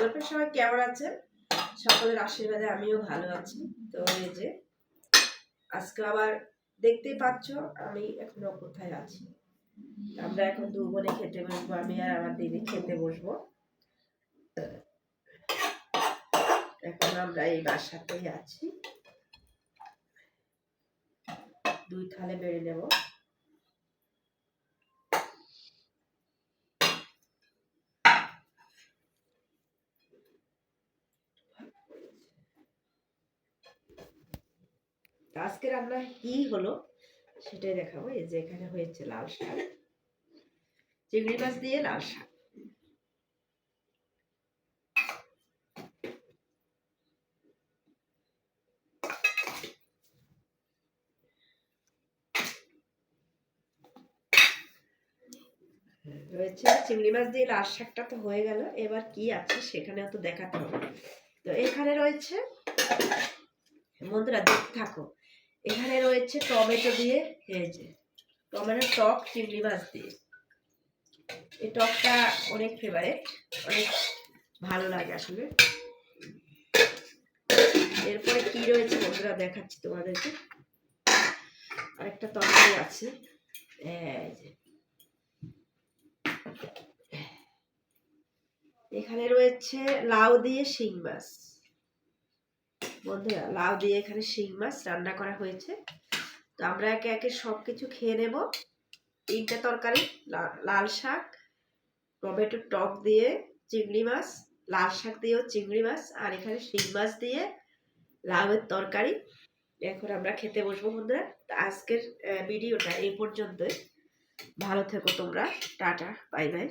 আপনারা সবাই কেমন আছেন? সকলের আশীর্বাদে আমিও ভালো আছি। তো এই যে আজকে আবার দেখতেই পাচ্ছ আমি এখনো কোথায় আছি। আমরা এখন দু বোনে খেতে বসবো, আমি আর আমার দিদি খেতে বসবো। এখন আমরা এই বাসাতেই আছি, দুই থালে বেড়ে নেব। আজকে রান্না কি হলো সেটাই দেখাবো। এই যে এখানে হয়েছে লাল শাক, চিংড়ি মাছ দিয়ে লাল শাক। রয়েছে চিংড়ি মাছ দিয়ে লাল শাকটা তো হয়ে গেল, এবার কি আছে সেখানেও তো দেখাতে হবে। তো এখানে রয়েছে, বন্ধুরা দেখতে থাকো, এখানে রয়েছে টমেটো দিয়ে, এই যে টমেটো টক চিংড়ি মাছ দিয়ে। এই টকটা অনেক ফেভারিট, অনেক ভালো লাগে আসলে। এরপরে কি রয়েছে বন্ধুরা দেখাচ্ছি তোমাদেরকে। আরেকটা তরকারি আছে, এই যে এখানে রয়েছে লাউ দিয়ে শিং মাছ। বন্ধুরা লাউ দিয়ে এখানে শিং মাছ রান্না করা হয়েছে। তো আমরা একে একে সবকিছু খেয়ে নেব। তিনটা তরকারি, লাল শাক, টমেটো টক দিয়ে চিংড়ি মাছ, লাল শাক দিয়েও চিংড়ি মাছ, আর এখানে শিং মাছ দিয়ে লাউয়ের তরকারি। এখন আমরা খেতে বসবো বন্ধুরা। তো আজকের ভিডিওটা এই পর্যন্তই। ভালো থেকো তোমরা, টাটা, বাই বাই।